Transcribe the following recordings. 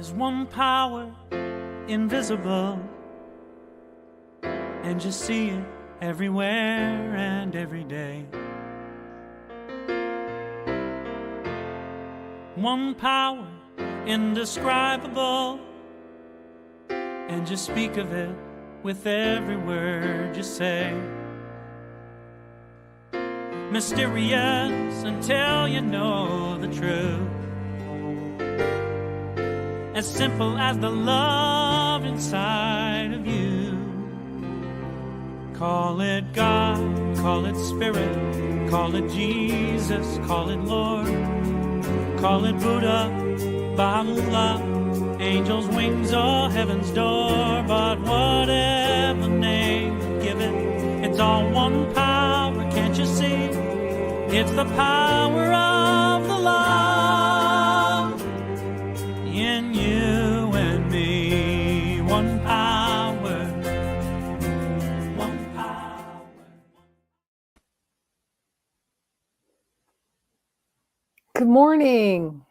There's one power, invisible, and you see it everywhere and every day. One power, indescribable, and you speak of it with every word you say. Mysterious until you know the truth. As simple as the love inside of you. Call it God, call it Spirit, call it Jesus, call it Lord, call it Buddha, Baha'u'llah, angels' wings or heaven's door. But whatever name you give it, it's all one power, can't you see? It's the power of the love in you and me. One power, one power. Good morning.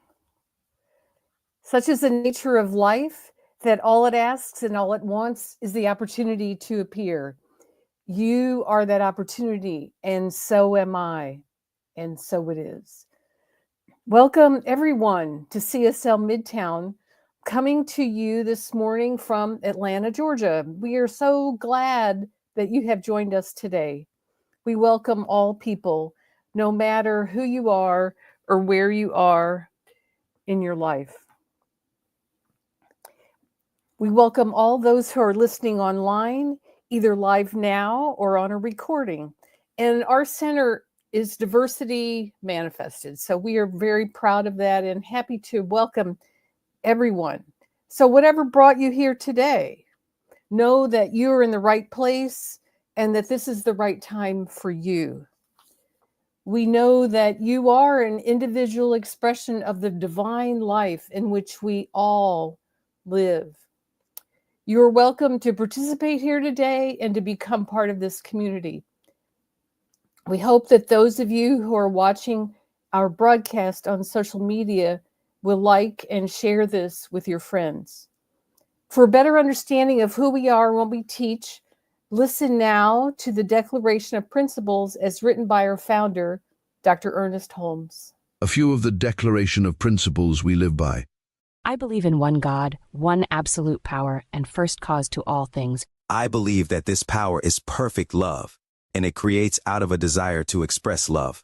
Such is the nature of life that all it asks and all it wants is the opportunity to appear. You are that opportunity, and so am I, and so it is. Welcome, everyone, to CSL Midtown, coming to you this morning from Atlanta, Georgia. We are so glad that you have joined us today. We welcome all people, no matter who you are or where you are in your life. We welcome all those who are listening online, either live now or on a recording. And our center is diversity manifested. So we are very proud of that and happy to welcome everyone. So whatever brought you here today, know that you're in the right place and that this is the right time for you. We know that you are an individual expression of the divine life in which we all live. You're welcome to participate here today and to become part of this community. We hope that those of you who are watching our broadcast on social media will like and share this with your friends. For a better understanding of who we are and what we teach, listen now to the Declaration of Principles as written by our founder, Dr. Ernest Holmes. A few of the Declaration of Principles we live by. I believe in one God, one absolute power, and first cause to all things. I believe that this power is perfect love, and it creates out of a desire to express love.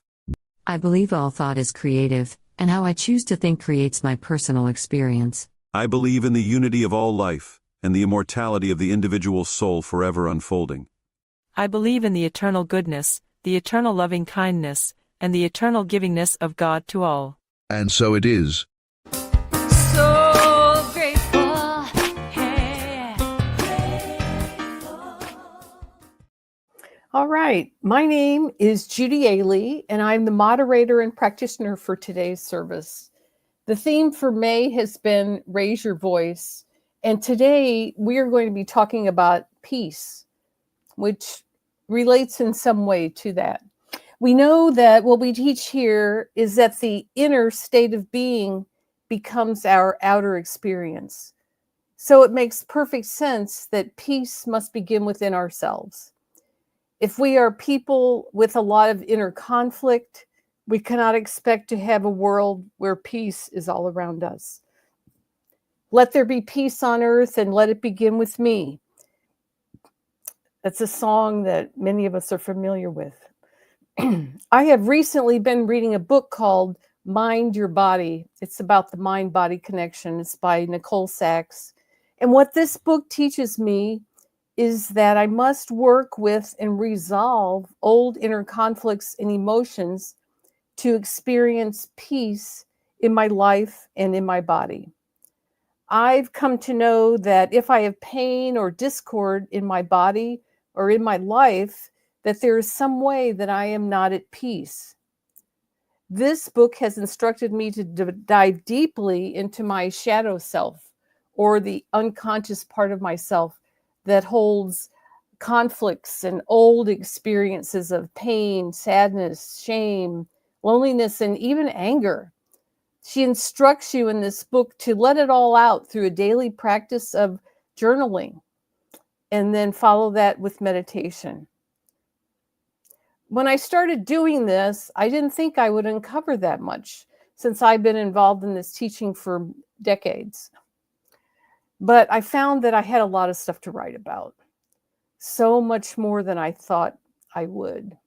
I believe all thought is creative, and how I choose to think creates my personal experience. I believe in the unity of all life, and the immortality of the individual soul forever unfolding. I believe in the eternal goodness, the eternal loving kindness, and the eternal givingness of God to all. And so it is. So grateful, hey. All right, my name is Judy Ailey, and I'm the moderator and practitioner for today's service. The theme for May has been Raise Your Voice, and today we are going to be talking about peace, which relates in some way to that. We know that what we teach here is that the inner state of being becomes our outer experience. So it makes perfect sense that peace must begin within ourselves. If we are people with a lot of inner conflict, we cannot expect to have a world where peace is all around us. Let there be peace on earth and let it begin with me. That's a song that many of us are familiar with. I have recently been reading a book called Mind Your Body. It's about the mind-body connection. It's by Nicole Sachs. And what this book teaches me is that I must work with and resolve old inner conflicts and emotions to experience peace in my life and in my body. I've come to know that if I have pain or discord in my body or in my life, that there is some way that I am not at peace. This book has instructed me to dive deeply into my shadow self, or the unconscious part of myself that holds conflicts and old experiences of pain, sadness, shame, loneliness, and even anger. She instructs you in this book to let it all out through a daily practice of journaling, and then follow that with meditation. When I started doing this, I didn't think I would uncover that much, since I've been involved in this teaching for decades. But I found that I had a lot of stuff to write about, so much more than I thought I would.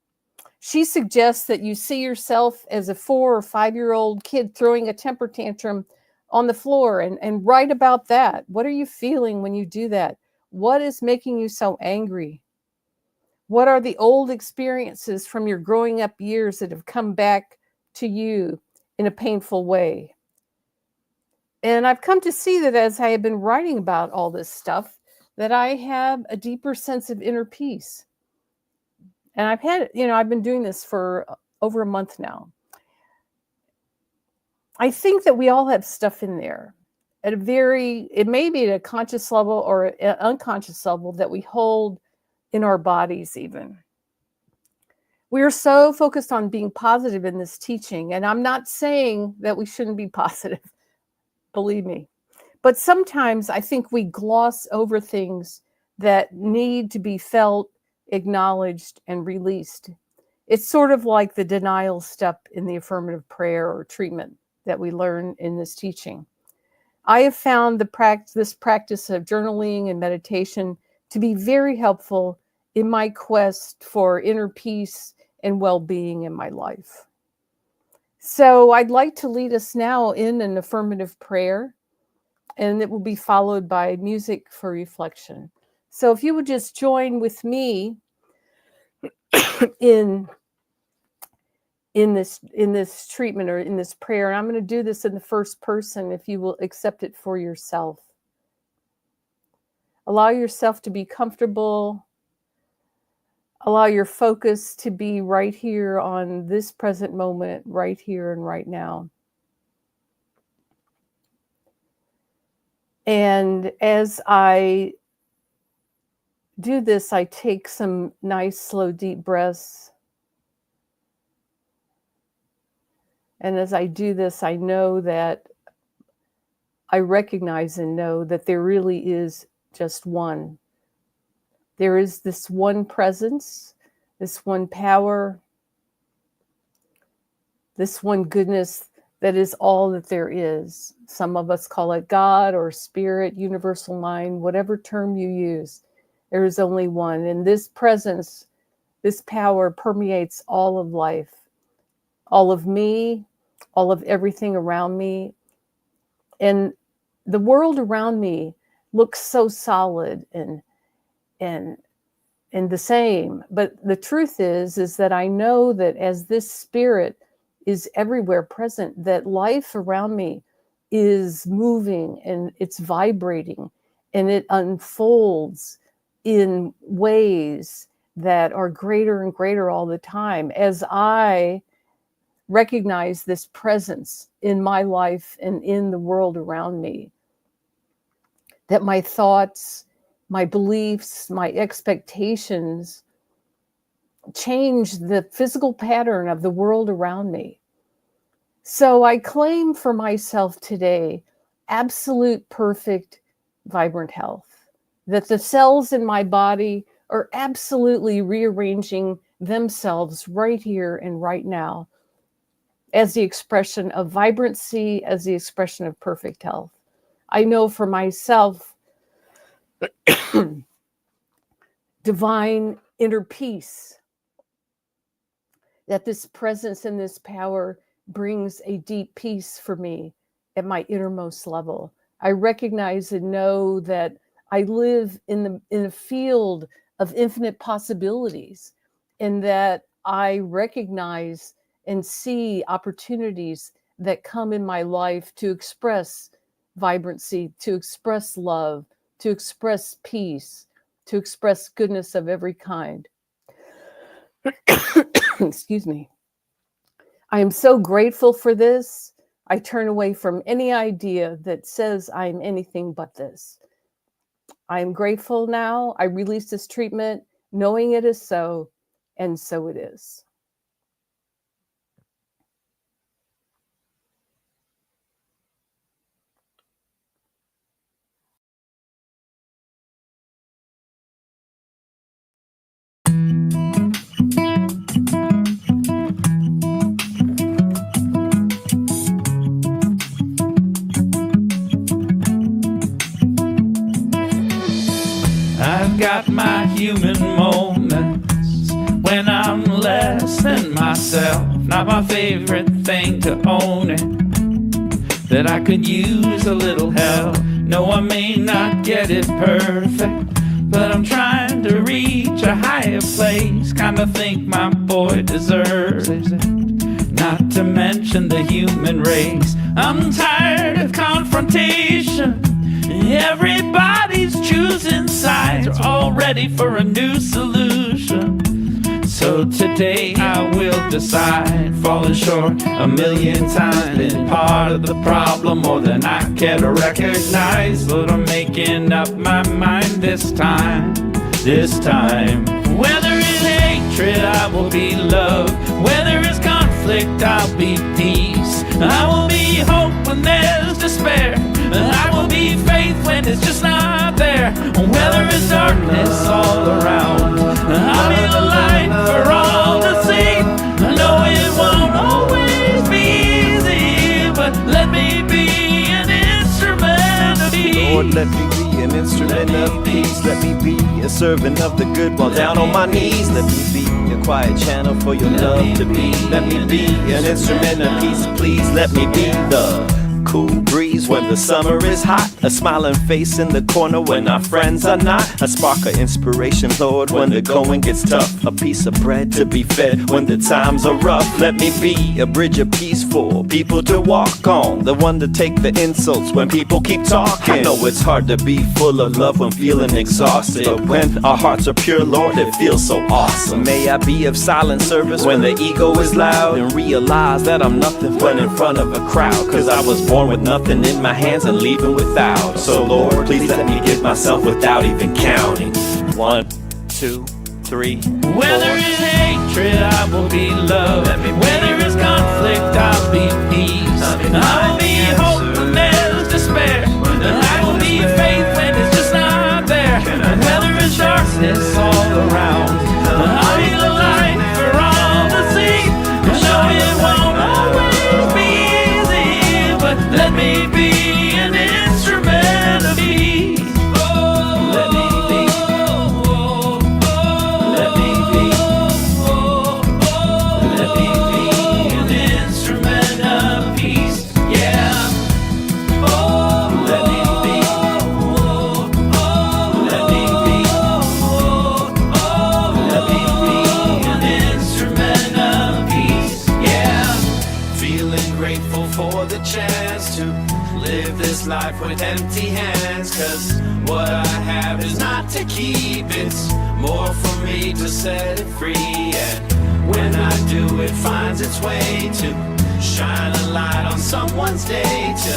She suggests that you see yourself as a 4 or 5-year-old kid throwing a temper tantrum on the floor, and write about that. What are you feeling when you do that? What is making you so angry? What are the old experiences from your growing up years that have come back to you in a painful way? And I've come to see that as I have been writing about all this stuff, that I have a deeper sense of inner peace. And I've been doing this for over a month now. I think that we all have stuff in there it may be at a conscious level or an unconscious level that we hold in our bodies even. We are so focused on being positive in this teaching, and I'm not saying that we shouldn't be positive, believe me. But sometimes I think we gloss over things that need to be felt, acknowledged, and released. It's sort of like the denial step in the affirmative prayer or treatment that we learn in this teaching. I have found this practice of journaling and meditation to be very helpful in my quest for inner peace and well-being in my life. So I'd like to lead us now in an affirmative prayer, and it will be followed by music for reflection. So if you would just join with me in this treatment or in this prayer. And I'm going to do this in the first person if you will accept it for yourself. Allow yourself to be comfortable. Allow your focus to be right here on this present moment, right here and right now. And as I do this, I take some nice, slow, deep breaths. And as I do this, I know that I recognize and know that there really is just one. There is this one presence, this one power, this one goodness that is all that there is. Some of us call it God or spirit, universal mind, whatever term you use. There is only one. And this presence, this power permeates all of life, all of me, all of everything around me. And the world around me looks so solid and the same. But the truth is that I know that as this spirit is everywhere present, that life around me is moving and it's vibrating and it unfolds in ways that are greater and greater all the time as I recognize this presence in my life and in the world around me. That my thoughts, my beliefs, my expectations change the physical pattern of the world around me. So I claim for myself today absolute, perfect, vibrant health. That the cells in my body are absolutely rearranging themselves right here and right now as the expression of vibrancy, as the expression of perfect health. I know for myself divine inner peace, that this presence and this power brings a deep peace for me at my innermost level. I recognize and know that I live in a field of infinite possibilities, and that I recognize and see opportunities that come in my life to express vibrancy, to express love, to express peace, to express goodness of every kind. Excuse me. I am so grateful for this. I turn away from any idea that says I'm anything but this. I am grateful now. I release this treatment, knowing it is so, and so it is. not my favorite thing to own it, that I could use a little help. No, I may not get it perfect, but I'm trying to reach a higher place. Kinda think my boy deserves it, not to mention the human race. I'm tired of confrontation. Everybody's choosing sides, are all ready for a new solution. So today I will decide, falling short a million times, been part of the problem more than I care to recognize. But I'm making up my mind this time. Where there is hatred, I will be love. Where there is conflict, I'll be peace. I will be hope when there's despair. I will be faith when it's just not there. Where there is darkness all around, I'll be the light for all to see. I know it won't always be easy, but let me be an instrument of peace. Lord, let me be an instrument of peace. Let me be a servant of the good while down on my knees. Let me be a quiet channel for your love to be. Let me be an instrument of peace. Please let me be the cool breeze when the summer is hot, a smiling face in the corner when our friends are not, a spark of inspiration, Lord, when the going gets tough, a piece of bread to be fed when the times are rough. Let me be a bridge of peace for people to walk on, the one to take the insults when people keep talking. I know it's hard to be full of love when feeling exhausted, but when our hearts are pure, Lord, it feels so awesome. May I be of silent service when the ego is loud, and realize that I'm nothing when in front of a crowd, cause I was born with nothing in my hands and leaving without. So Lord, please let me give myself without even counting. 1, 2, 3. Where there is hatred, I will be love. Where there is conflict, I'll be peace. I will be hope when there's despair. I will be faith when it's just not there. Where there is darkness all around, I'll be the light for all to see. I know it won't always be easy, but let me be an instrument of peace. Let me be. Let me be. Let me be an instrument of peace. Yeah. Let me be. Let me be. Let me be an instrument of peace. Yeah. Feeling grateful for the chance to live this life with empty hands, cause what I have is not to keep, it's more for me to set it free. And when I do, it finds its way to shine a light on someone's day, to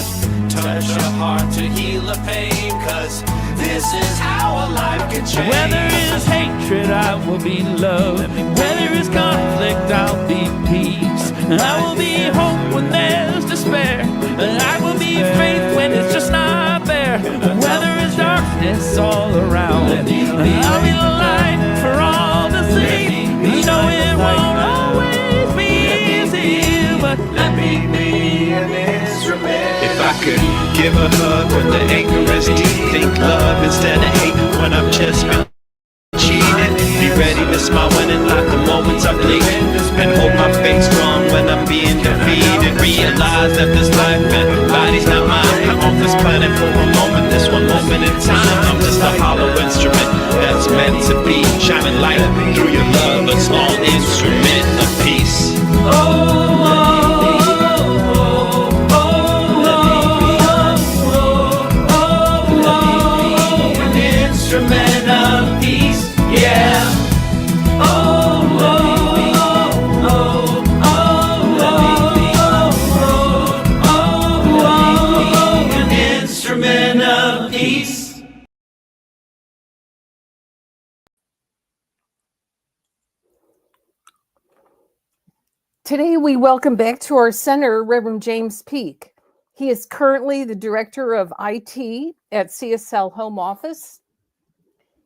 touch a heart, to heal a pain, cause this is how a life can change. Where there is hatred, I will be love. Where there is conflict, I'll be peace. I will be hope when there's despair. I will be faith when it's just not there. Where there is darkness all around, I'll be the light for all to see. You know it won't always be easy, but let me be an instrument. If I could give a hug when the anger is deep, think love instead of hate when I've just been cheated. Be ready to smile when in life the moments are bleak, and hold my faith strong when I'm being defeated. Realize that this life and body's not mine. I'm on this planet for a moment, this one moment in time. I'm just a hollow instrument that's meant to be shining light through your love. It's all instrument of peace. Instrument of peace, yeah. An instrument of peace. Today, we welcome back to our center Reverend James Peak. He is currently the Director of IT at CSL Home Office.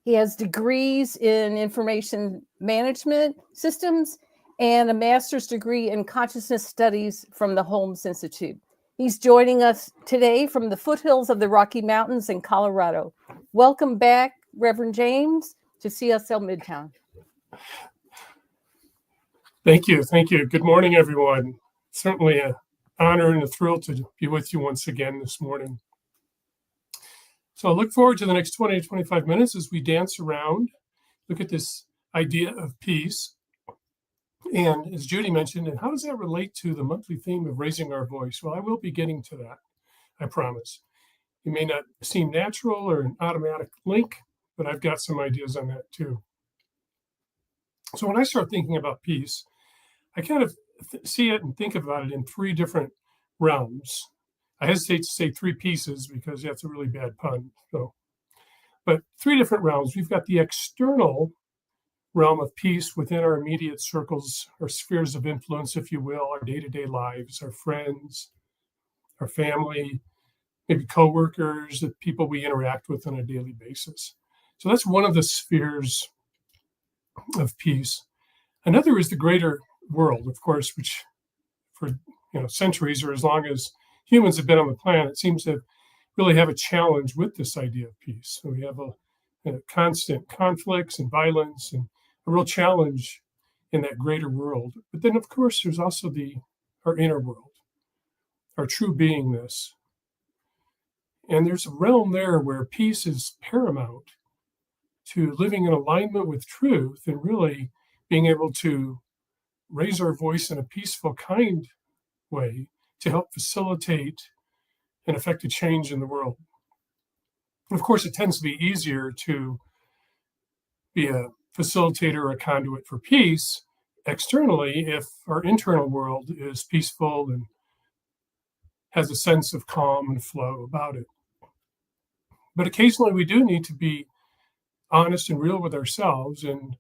He has degrees in Information Management Systems and a master's degree in Consciousness Studies from the Holmes Institute. He's joining us today from the foothills of the Rocky Mountains in Colorado. Welcome back, Reverend James, to CSL Midtown. Thank you. Thank you. Good morning, everyone. Certainly an honor and a thrill to be with you once again this morning. So I look forward to the next 20 to 25 minutes as we dance around, look at this idea of peace. And as Judy mentioned, and how does that relate to the monthly theme of raising our voice? Well, I will be getting to that, I promise. It may not seem natural or an automatic link, but I've got some ideas on that too. So when I start thinking about peace, I kind of see it and think about it in three different realms. I hesitate to say three pieces because that's a really bad pun. But three different realms. We've got the external realm of peace within our immediate circles, our spheres of influence, if you will, our day-to-day lives, our friends, our family, maybe coworkers, the people we interact with on a daily basis. So that's one of the spheres of peace. Another is the greater world, of course, which for centuries or as long as humans have been on the planet seems to really have a challenge with this idea of peace. So we have a constant conflicts and violence and a real challenge in that greater world. But then, of course, there's also our inner world, our true beingness. And there's a realm there where peace is paramount to living in alignment with truth and really being able to raise our voice in a peaceful, kind way to help facilitate and affect a change in the world. And of course, it tends to be easier to be a facilitator or a conduit for peace externally if our internal world is peaceful and has a sense of calm and flow about it. But occasionally we do need to be honest and real with ourselves and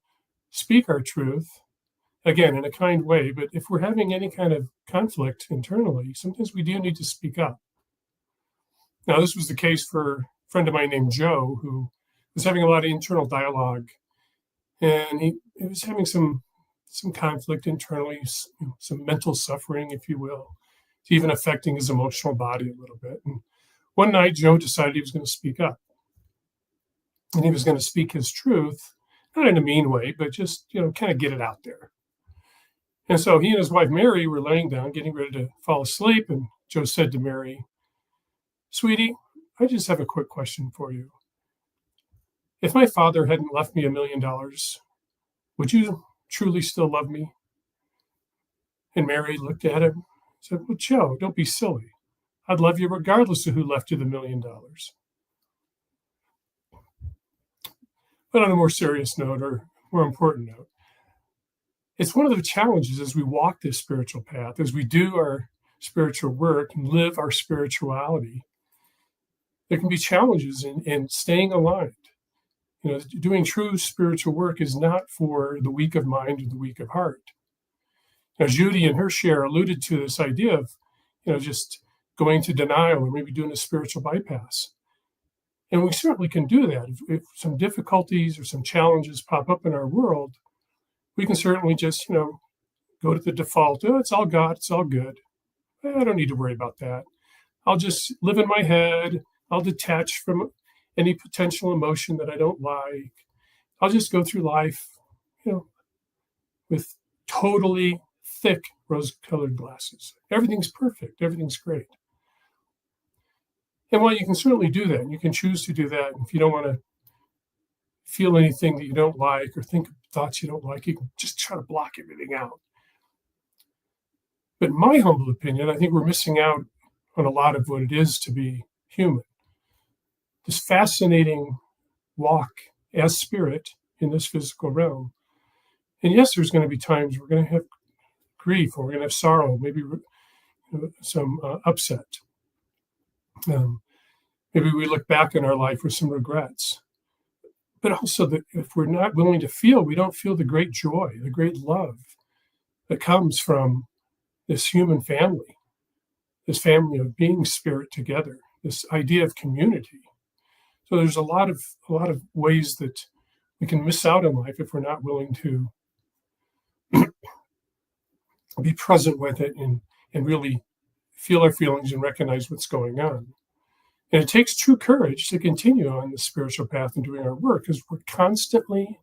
speak our truth, again, in a kind way. But if we're having any kind of conflict internally, sometimes we do need to speak up. Now, this was the case for a friend of mine named Joe, who was having a lot of internal dialogue, and he was having some conflict internally, some mental suffering, if you will, even affecting his emotional body a little bit. And one night, Joe decided he was going to speak up, and he was going to speak his truth, not in a mean way, but just kind of get it out there. And so he and his wife Mary were laying down, getting ready to fall asleep, and Joe said to Mary, "Sweetie, I just have a quick question for you. If my father hadn't left me $1 million, would you truly still love me?" And Mary looked at him and said, "Well, Joe, don't be silly. I'd love you regardless of who left you the $1 million." But on a more serious note, or more important note, it's one of the challenges as we walk this spiritual path, as we do our spiritual work and live our spirituality. There can be challenges in staying aligned. Doing true spiritual work is not for the weak of mind or the weak of heart. Now, Judy in her share alluded to this idea of, just going to denial or maybe doing a spiritual bypass. And we certainly can do that. If some difficulties or some challenges pop up in our world, we can certainly just, go to the default. Oh, it's all God. It's all good. I don't need to worry about that. I'll just live in my head. I'll detach from any potential emotion that I don't like. I'll just go through life, with totally thick rose-colored glasses. Everything's perfect. Everything's great. And while you can certainly do that, and you can choose to do that, if you don't want to feel anything that you don't like or think thoughts you don't like, you can just try to block everything out. But in my humble opinion, I think we're missing out on a lot of what it is to be human. This fascinating walk as spirit in this physical realm. And yes, there's going to be times we're going to have grief, or we're going to have sorrow, maybe some upset. Maybe we look back in our life with some regrets. But also that if we're not willing to feel, we don't feel the great joy, the great love that comes from this human family, this family of being spirit together, this idea of community. So there's a lot of ways that we can miss out in life if we're not willing to be present with it and really feel our feelings and recognize what's going on. And it takes true courage to continue on the spiritual path and doing our work, because we're constantly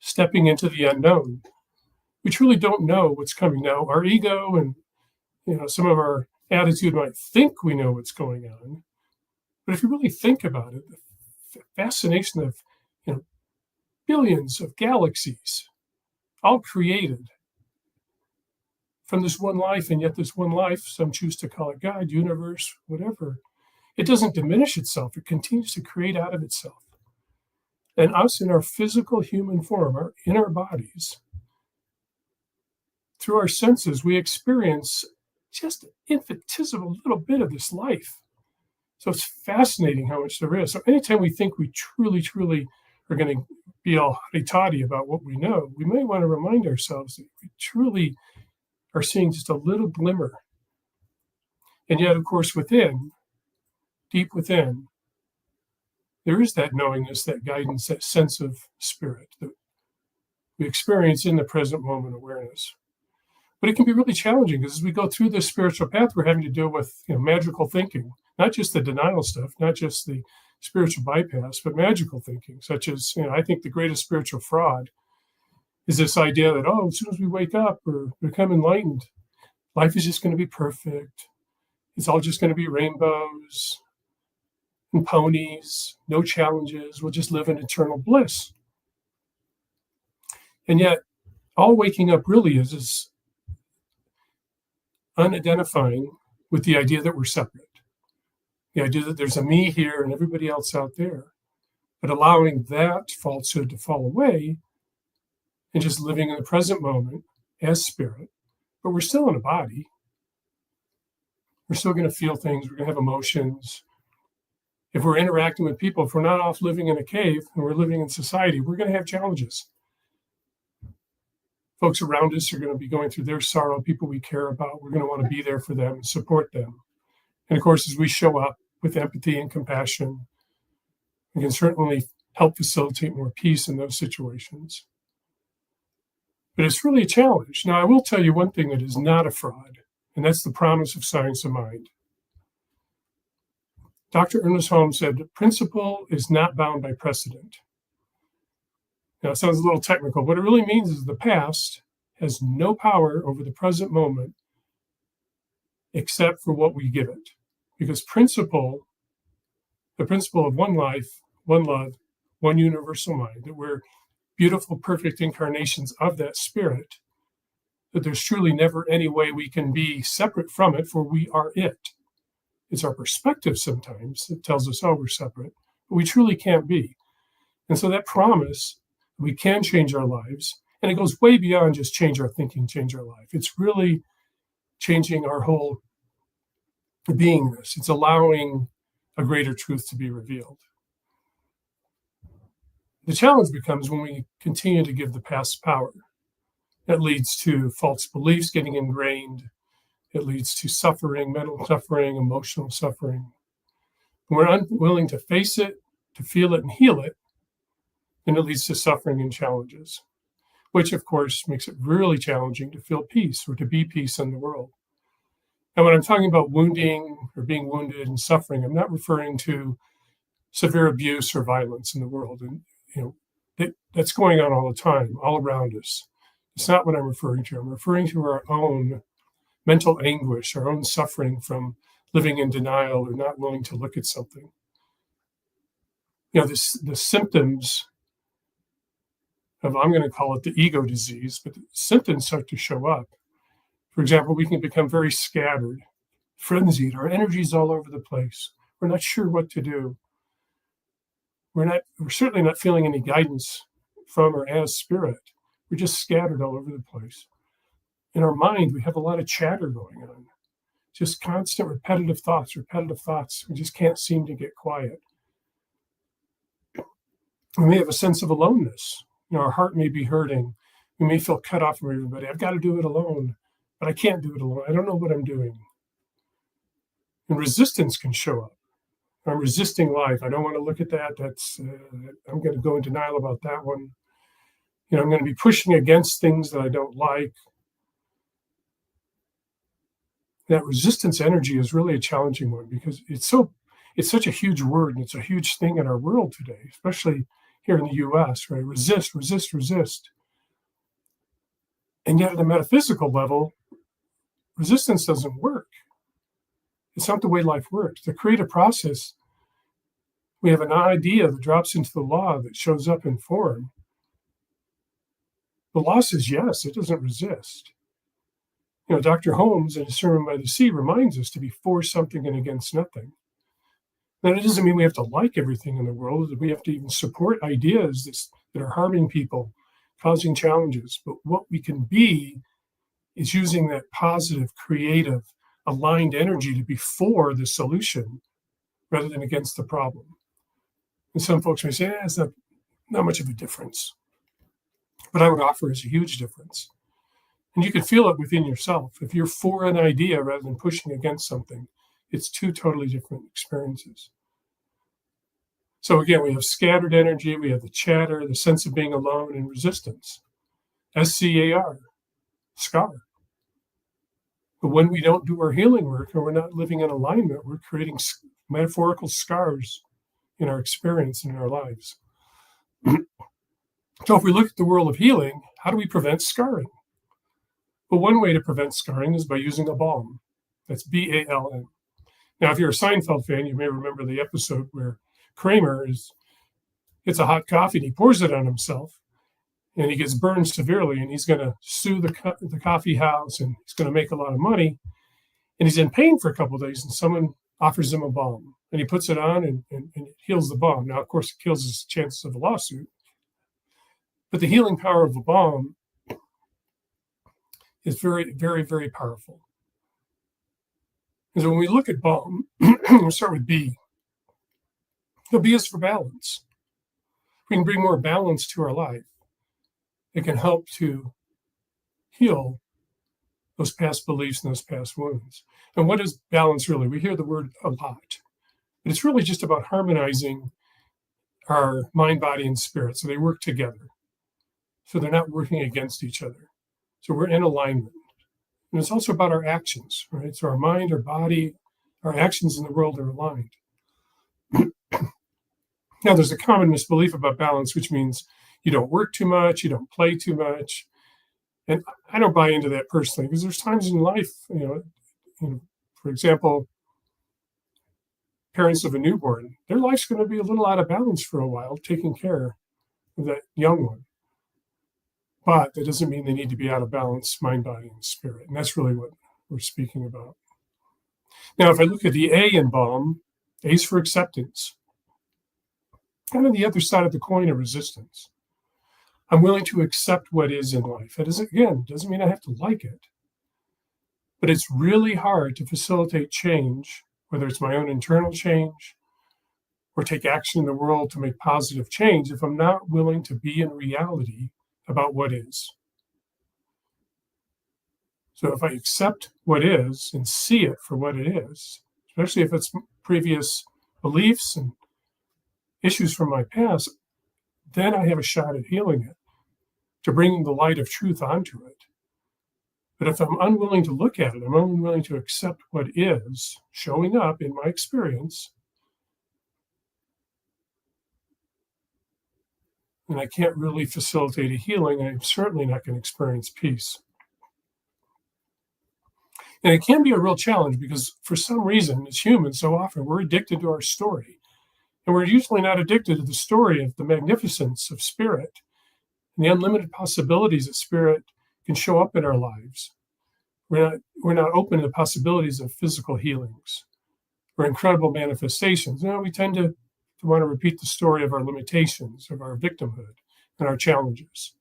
stepping into the unknown. we truly don't know what's coming. Now, our ego and some of our attitude might think we know what's going on, but if you really think about it, the fascination of billions of galaxies, all created from this one life, and yet this one life, some choose to call it God, universe, whatever, it doesn't diminish itself. It continues to create out of itself. And us in our physical human form, in our bodies, through our senses, we experience just an infinitesimal little bit of this life. So it's fascinating how much there is. So anytime we think we truly are going to be all hotty-toddy about what we know, we may want to remind ourselves that we truly are seeing just a little glimmer. And yet, of course, deep within, there is that knowingness, that guidance, that sense of spirit that we experience in the present moment awareness. But it can be really challenging because as we go through this spiritual path, we're having to deal with magical thinking, not just the denial stuff, not just the spiritual bypass, but magical thinking, such as, I think the greatest spiritual fraud is this idea that, as soon as we wake up or become enlightened, life is just going to be perfect. It's all just going to be rainbows and ponies, no challenges. We'll just live in eternal bliss. And yet, all waking up really is unidentifying with the idea that we're separate. The idea that there's a me here and everybody else out there. But allowing that falsehood to fall away and just living in the present moment as spirit. But we're still in a body. We're still going to feel things. We're going to have emotions. If we're interacting with people, if we're not off living in a cave and we're living in society, we're going to have challenges. Folks around us are going to be going through their sorrow, people we care about. We're going to want to be there for them and support them. And of course, as we show up with empathy and compassion, we can certainly help facilitate more peace in those situations. But it's really a challenge. Now, I will tell you one thing that is not a fraud, and that's the promise of science of mind. Dr. Ernest Holmes said, principle is not bound by precedent. Now, it sounds a little technical. What it really means is the past has no power over the present moment except for what we give it. Because the principle of one life, one love, one universal mind, that we're beautiful, perfect incarnations of that spirit, that there's truly never any way we can be separate from it, for we are it. It's our perspective sometimes that tells us, we're separate, but we truly can't be. And so that promise, we can change our lives, and it goes way beyond just change our thinking, change our life. It's really changing our whole beingness. It's allowing a greater truth to be revealed. The challenge becomes when we continue to give the past power. That leads to false beliefs getting ingrained. It leads to suffering, mental suffering, emotional suffering. When we're unwilling to face it, to feel it and heal it, then it leads to suffering and challenges, which of course makes it really challenging to feel peace or to be peace in the world. And when I'm talking about wounding or being wounded and suffering, I'm not referring to severe abuse or violence in the world. And that's going on all the time, all around us. It's not what I'm referring to. I'm referring to our own mental anguish, our own suffering from living in denial or not willing to look at something. The symptoms of, I'm going to call it the ego disease, but the symptoms start to show up. For example, we can become very scattered, frenzied. Our energy's all over the place. We're not sure what to do. We're certainly not feeling any guidance from or as spirit. We're just scattered all over the place. In our mind, we have a lot of chatter going on. Just constant repetitive thoughts. We just can't seem to get quiet. We may have a sense of aloneness. Our heart may be hurting. We may feel cut off from everybody. I've got to do it alone, but I can't do it alone. I don't know what I'm doing. And resistance can show up. I'm resisting life. I don't want to look at that. I'm going to go in denial about that one. I'm going to be pushing against things that I don't like. That resistance energy is really a challenging one because it's such a huge word and it's a huge thing in our world today, especially here in the US, right? Resist, resist, resist. And yet at a metaphysical level, resistance doesn't work. It's not the way life works. The creative process, we have an idea that drops into the law that shows up in form. The law says yes, it doesn't resist. Dr. Holmes in his Sermon by the Sea reminds us to be for something and against nothing. Now, it doesn't mean we have to like everything in the world, that we have to even support ideas that are harming people, causing challenges. But what we can be is using that positive, creative, aligned energy to be for the solution rather than against the problem. And some folks may say, it's not much of a difference. But I would offer it's a huge difference. And you can feel it within yourself. If you're for an idea rather than pushing against something, it's two totally different experiences. So again, we have scattered energy, we have the chatter, the sense of being alone, and resistance. SCAR, scar. But when we don't do our healing work or we're not living in alignment, we're creating metaphorical scars in our experience and in our lives. So if we look at the world of healing, how do we prevent scarring? Well, one way to prevent scarring is by using a balm. That's BALM. Now, if you're a Seinfeld fan, you may remember the episode where Kramer gets a hot coffee and he pours it on himself and he gets burned severely and he's going to sue the coffee house and he's going to make a lot of money. And he's in pain for a couple of days and someone offers him a balm and he puts it on and it heals the balm. Now, of course, it kills his chances of a lawsuit. But the healing power of a balm is very, very, very powerful. And so when we look at balm, we'll start with B. The B is for balance. We can bring more balance to our life. It can help to heal those past beliefs and those past wounds. And what is balance really? We hear the word a lot, but it's really just about harmonizing our mind, body, and spirit so they work together. So they're not working against each other. So we're in alignment. And it's also about our actions, right? So our mind, our body, our actions in the world are aligned. Now, there's a common misbelief about balance, which means you don't work too much, you don't play too much. And I don't buy into that personally, because there's times in life, for example, parents of a newborn, their life's going to be a little out of balance for a while, taking care of that young one. But that doesn't mean they need to be out of balance, mind, body, and spirit. And that's really what we're speaking about. Now, if I look at the A in balm, A is for acceptance. Kind of the other side of the coin of resistance. I'm willing to accept what is in life. It doesn't mean I have to like it. But it's really hard to facilitate change, whether it's my own internal change or take action in the world to make positive change, if I'm not willing to be in reality about what is. So if I accept what is and see it for what it is, especially if it's previous beliefs and issues from my past, then I have a shot at healing it, to bringing the light of truth onto it. But if I'm unwilling to look at it, I'm unwilling to accept what is showing up in my experience, and I can't really facilitate a healing, I'm certainly not going to experience peace. And it can be a real challenge because for some reason, as humans, so often we're addicted to our story. And we're usually not addicted to the story of the magnificence of spirit and the unlimited possibilities that spirit can show up in our lives. We're not open to the possibilities of physical healings or incredible manifestations. No, we tend to want to repeat the story of our limitations, of our victimhood, and our challenges.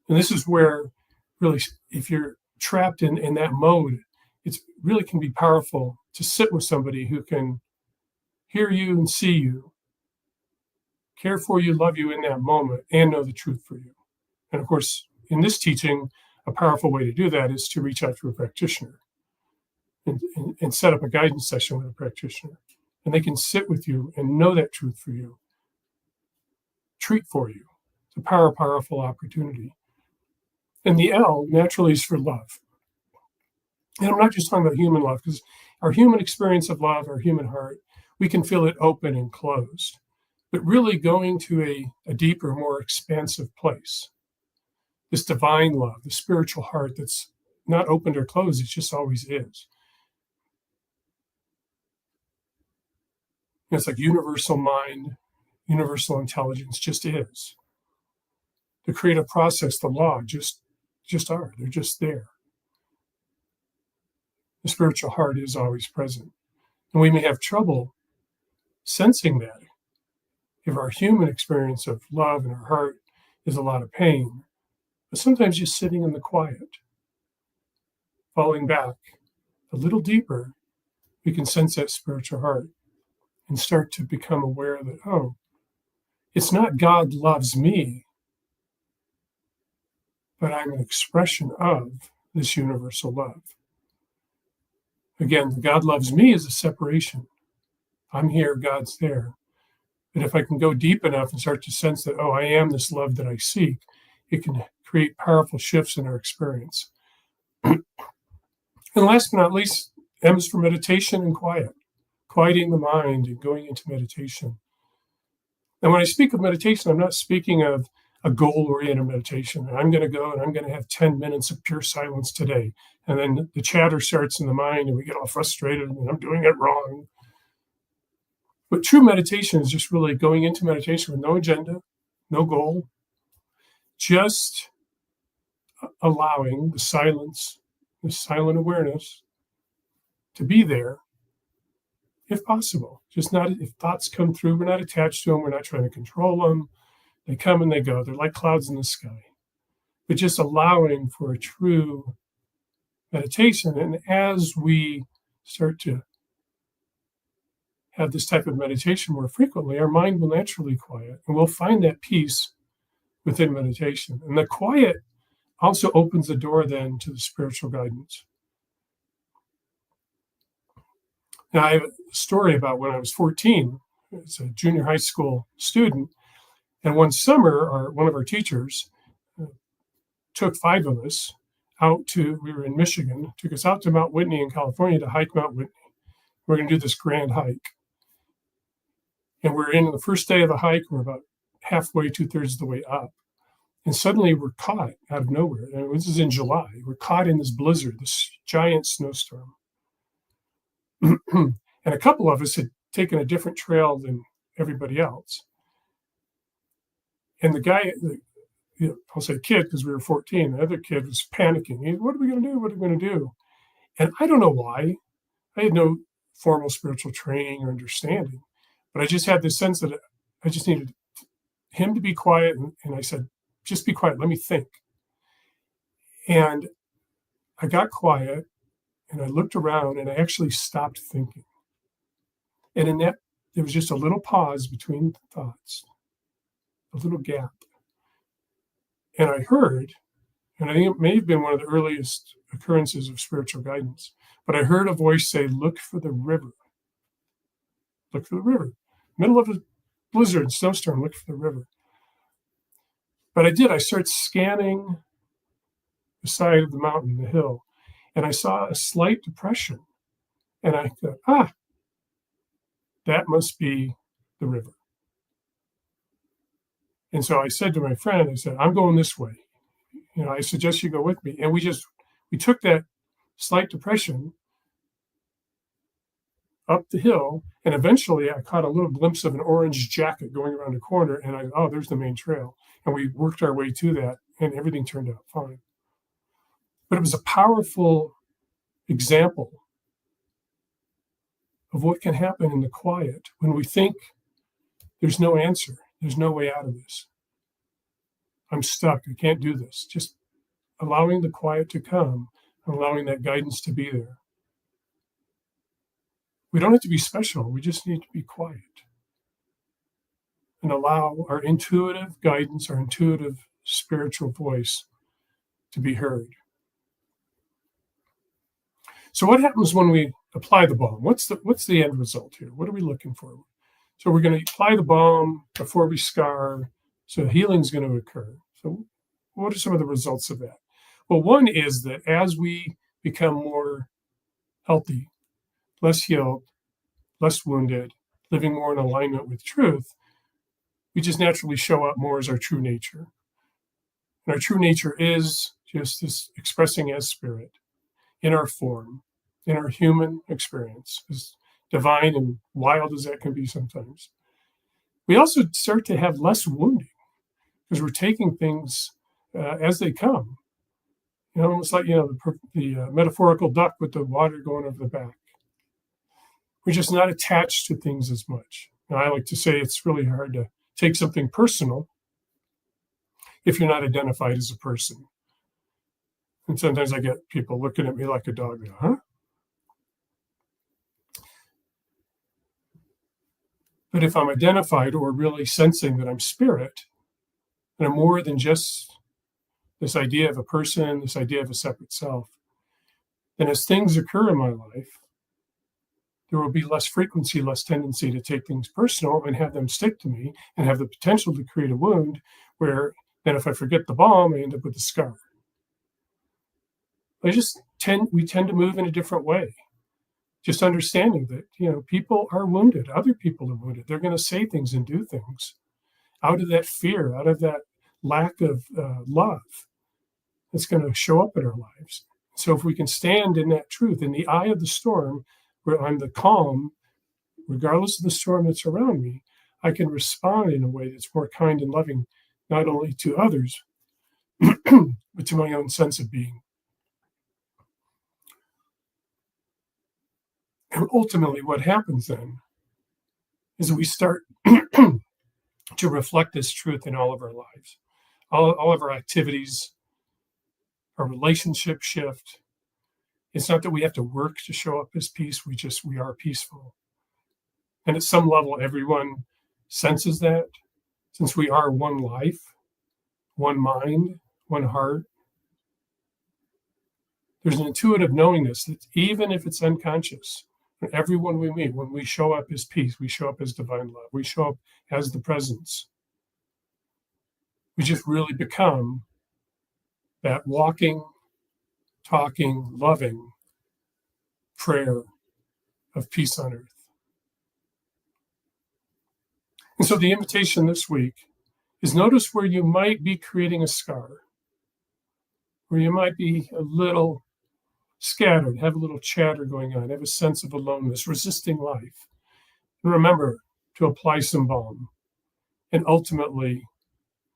And this is where, really, if you're trapped in that mode, it really can be powerful to sit with somebody who can hear you and see you, care for you, love you in that moment, and know the truth for you. And of course, in this teaching, a powerful way to do that is to reach out to a practitioner and set up a guidance session with a practitioner. And they can sit with you and know that truth for you, treat for you. It's a powerful opportunity. And the L naturally is for love. And I'm not just talking about human love, because our human experience of love, our human heart, we can feel it open and closed. But really going to a deeper, more expansive place. this divine love, the spiritual heart that's not opened or closed, it just always is. It's like universal mind, universal intelligence just is. The creative process, the law, just are. They're just there. The spiritual heart is always present. And we may have trouble sensing that if our human experience of love in our heart is a lot of pain. But sometimes just sitting in the quiet, falling back a little deeper, we can sense that spiritual heart and start to become aware that, oh, it's not God loves me, but I'm an expression of this universal love. Again, the God loves me is a separation. I'm here, God's there. But if I can go deep enough and start to sense that, oh, I am this love that I seek, it can create powerful shifts in our experience. And last but not least, M is for meditation and quiet, quieting the mind and going into meditation. And when I speak of meditation, I'm not speaking of a goal-oriented meditation. I'm going to go and I'm going to have 10 minutes of pure silence today. And then the chatter starts in the mind and we get all frustrated and I'm doing it wrong. But true meditation is just really going into meditation with no agenda, no goal, just allowing the silence, the silent awareness to be there if possible. Just not, if thoughts come through, we're not attached to them, we're not trying to control them. They come and they go. They're like clouds in the sky. But just allowing for a true meditation. And as we start to have this type of meditation more frequently, our mind will naturally quiet and we'll find that peace within meditation. And the quiet also opens the door then to the spiritual guidance. Now, I have a story about when I was 14, as a junior high school student, and one summer, one of our teachers took 5 of us out we were in Michigan, took us out to Mount Whitney in California to hike Mount Whitney. We're going to do this grand hike. And we're in the first day of the hike, we're about halfway, 2/3 of the way up. And suddenly we're caught out of nowhere. And this is in July. We're caught in this blizzard, this giant snowstorm. And a couple of us had taken a different trail than everybody else. And the guy, I'll say kid because we were 14, the other kid was panicking. He said, what are we going to do? What are we going to do? And I don't know why. I had no formal spiritual training or understanding, but I just had this sense that I just needed him to be quiet. And I said, just be quiet. Let me think. And I got quiet and I looked around and I actually stopped thinking. And in that, there was just a little pause between thoughts, a little gap. And I heard, and I think it may have been one of the earliest occurrences of spiritual guidance, but I heard a voice say, look for the river. Look for the river. Middle of a blizzard, snowstorm, look for the river. But I did. I started scanning the side of the mountain, the hill, and I saw a slight depression. And I thought, that must be the river. And so I said to my friend, I said, I'm going this way. I suggest you go with me. And we took that slight depression up the hill, and eventually I caught a little glimpse of an orange jacket going around a corner, and there's the main trail. And we worked our way to that, and everything turned out fine. But it was a powerful example of what can happen in the quiet when we think there's no answer, there's no way out of this. I'm stuck, I can't do this. Just allowing the quiet to come, allowing that guidance to be there. We don't have to be special, we just need to be quiet and allow our intuitive guidance, our intuitive spiritual voice to be heard. So what happens when we apply the balm? What's the end result here? What are we looking for? So we're going to apply the balm before we scar, so healing is going to occur. So what are some of the results of that? Well, one is that as we become more healthy, less healed, less wounded, living more in alignment with truth, we just naturally show up more as our true nature. And our true nature is just this expressing as spirit in our form, in our human experience, as divine and wild as that can be sometimes. We also start to have less wounding because we're taking things as they come. Almost like, the metaphorical duck with the water going over the back. We're just not attached to things as much. Now, I like to say it's really hard to take something personal if you're not identified as a person. And sometimes I get people looking at me like a dog, huh? But if I'm identified or really sensing that I'm spirit, and I'm more than just this idea of a person, this idea of a separate self, then as things occur in my life, there will be less frequency, less tendency to take things personal and have them stick to me and have the potential to create a wound where then if I forget the bomb, I end up with a scar. We tend to move in a different way. Just understanding that, people are wounded. Other people are wounded. They're going to say things and do things out of that fear, out of that lack of love that's going to show up in our lives. So if we can stand in that truth, in the eye of the storm, where I'm the calm, regardless of the storm that's around me, I can respond in a way that's more kind and loving, not only to others, but to my own sense of being. And ultimately, what happens then is we start to reflect this truth in all of our lives, all of our activities, our relationships shift. It's not that we have to work to show up as peace. We are peaceful. And at some level, everyone senses that since we are one life, one mind, one heart. There's an intuitive knowingness that even if it's unconscious, everyone we meet, when we show up as peace, we show up as divine love, we show up as the presence. We just really become that walking, talking, loving prayer of peace on earth. And so the invitation this week is notice where you might be creating a scar, where you might be a little scattered, have a little chatter going on, have a sense of aloneness, resisting life. And remember to apply some balm. And ultimately,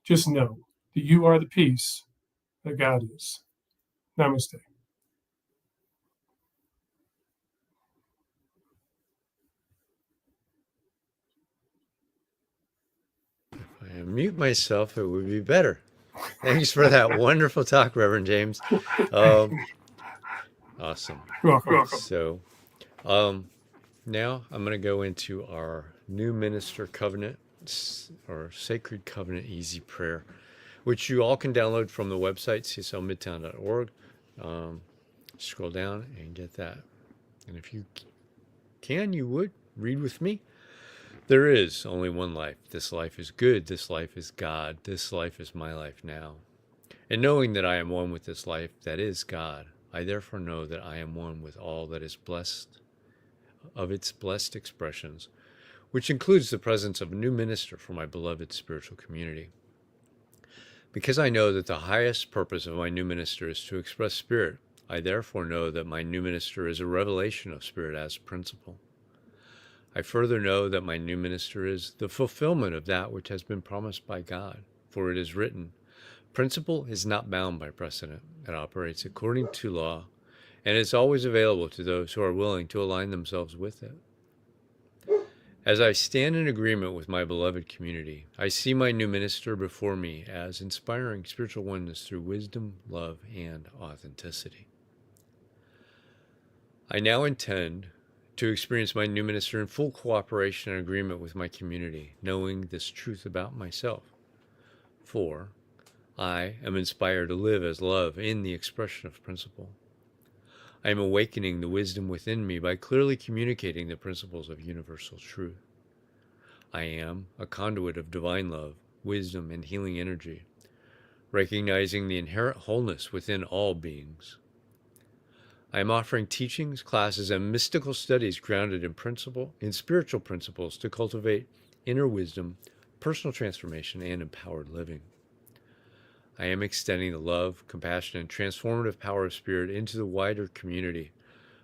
just know that you are the peace that God is. Namaste. If I mute myself, it would be better. Thanks for that wonderful talk, Reverend James. Awesome. You're welcome. So now I'm going to go into our new minister covenant or sacred covenant easy prayer, which you all can download from the website, cslmidtown.org. Scroll down and get that. And if you can, you would read with me. There is only one life. This life is good. This life is God. This life is my life now. And knowing that I am one with this life that is God, I therefore know that I am one with all that is blessed of its blessed expressions, which includes the presence of a new minister for my beloved spiritual community. Because I know that the highest purpose of my new minister is to express spirit, I therefore know that my new minister is a revelation of spirit as principle. I further know that my new minister is the fulfillment of that which has been promised by God, for it is written, principle is not bound by precedent. It operates according to law, and is always available to those who are willing to align themselves with it. As I stand in agreement with my beloved community, I see my new minister before me as inspiring spiritual oneness through wisdom, love, and authenticity. I now intend to experience my new minister in full cooperation and agreement with my community, knowing this truth about myself. For I am inspired to live as love in the expression of principle. I am awakening the wisdom within me by clearly communicating the principles of universal truth. I am a conduit of divine love, wisdom, and healing energy, recognizing the inherent wholeness within all beings. I am offering teachings, classes, and mystical studies grounded in spiritual principles to cultivate inner wisdom, personal transformation, and empowered living. I am extending the love, compassion, and transformative power of Spirit into the wider community,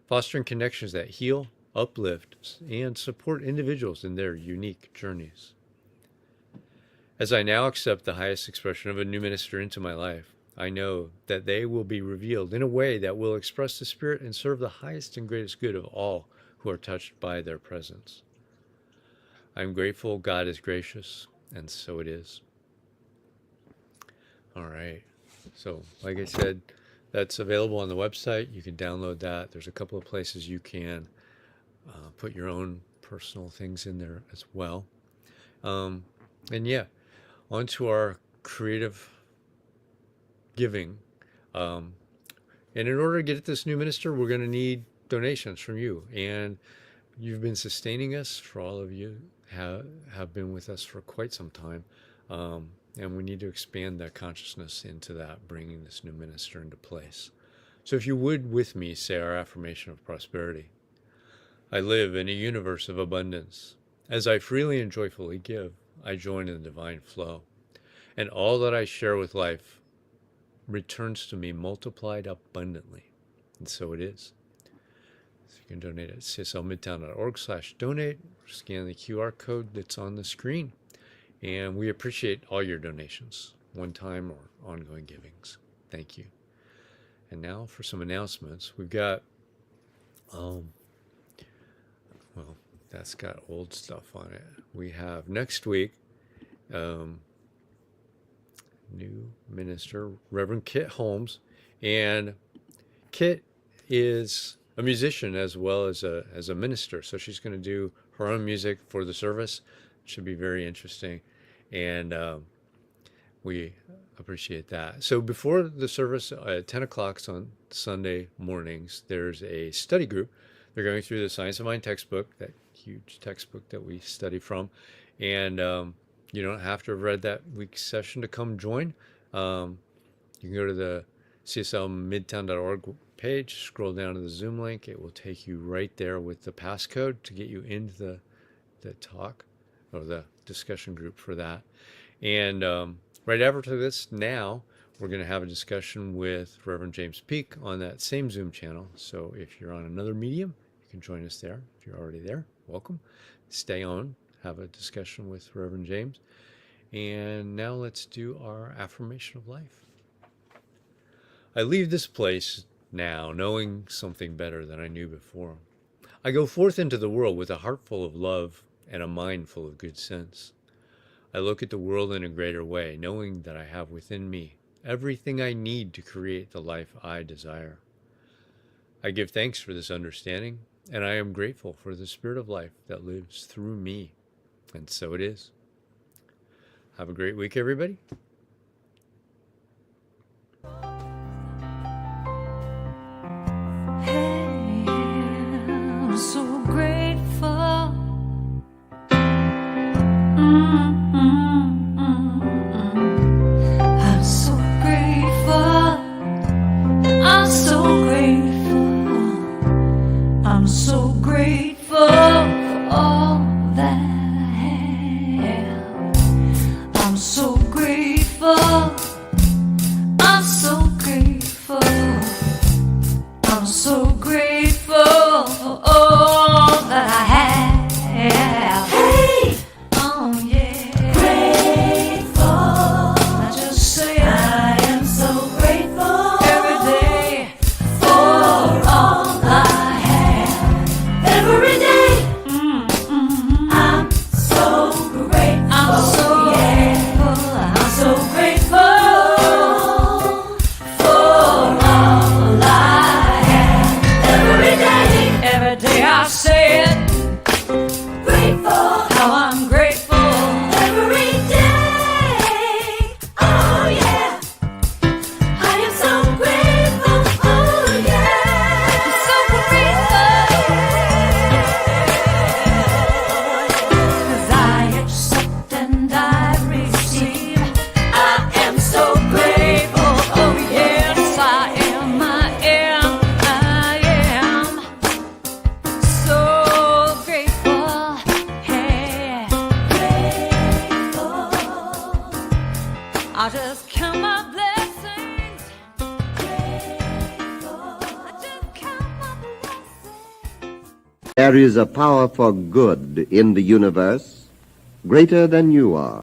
fostering connections that heal, uplift, and support individuals in their unique journeys. As I now accept the highest expression of a new minister into my life, I know that they will be revealed in a way that will express the Spirit and serve the highest and greatest good of all who are touched by their presence. I am grateful God is gracious, and so it is. All right. So, like I said, that's available on the website. You can download that. There's a couple of places you can put your own personal things in there as well. And yeah, on to our creative giving. And in order to get this new minister, we're going to need donations from you. And you've been sustaining us. For all of you have been with us for quite some time. And we need to expand that consciousness into that, bringing this new minister into place. So if you would with me say our affirmation of prosperity. I live in a universe of abundance. As I freely and joyfully give, I join in the divine flow. And all that I share with life returns to me multiplied abundantly. And so it is. So you can donate at cslmidtown.org/donate or scan the QR code that's on the screen. And we appreciate all your donations, one-time or ongoing givings. Thank you. And now for some announcements. We've got, well, that's got old stuff on it. We have next week, new minister, Reverend Kit Holmes. And Kit is a musician as well as a minister. So she's going to do her own music for the service. Should be very interesting. And we appreciate that. So before the service at 10 o'clock on Sunday mornings, there's a study group. They're going through the Science of Mind textbook, that huge textbook that we study from. And you don't have to have read that week's session to come join. You can go to the CSLMidtown.org page, scroll down to the Zoom link. It will take you right there with the passcode to get you into the talk or the discussion group for that. And right after this now, we're going to have a discussion with Reverend James Peak on that same Zoom channel. So if you're on another medium, you can join us there. If you're already there, welcome. Stay on, have a discussion with Reverend James. And now let's do our affirmation of life. I leave this place now knowing something better than I knew before. I go forth into the world with a heart full of love and a mind full of good sense. I look at the world in a greater way, knowing that I have within me everything I need to create the life I desire. I give thanks for this understanding, and I am grateful for the Spirit of life that lives through me. And so it is. Have a great week, everybody. Hey, I'm so grateful. I'm so grateful. I'm so grateful. I'm so grateful for all that I have. I'm so grateful. I'm so grateful. I'm so grateful for all that I have. Hey! Oh yeah. Grateful. I just say I am so grateful every day for all I have. Every There is a power for good in the universe greater than you are.